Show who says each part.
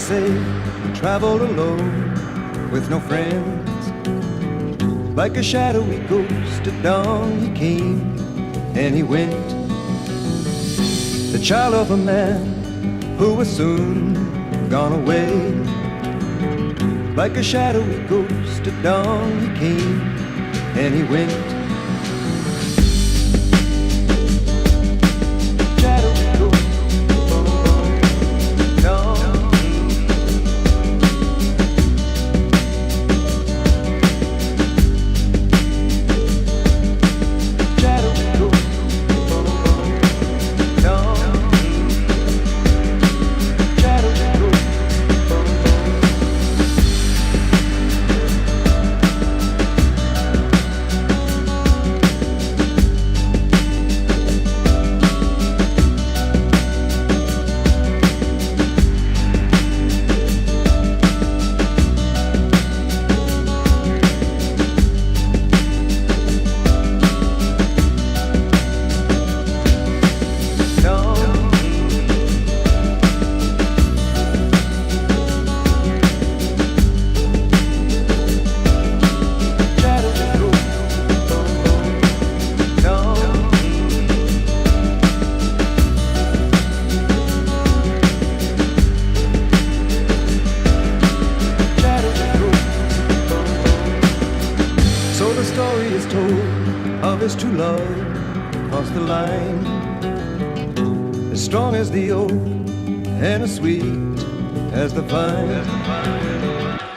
Speaker 1: say, travel alone with no friends. Like a shadowy ghost at dawn he came and he went. The child of a man who was soon gone away. Like a shadowy ghost at dawn he came and he went. True love crossed the line, as strong as the oak and as sweet as the vine.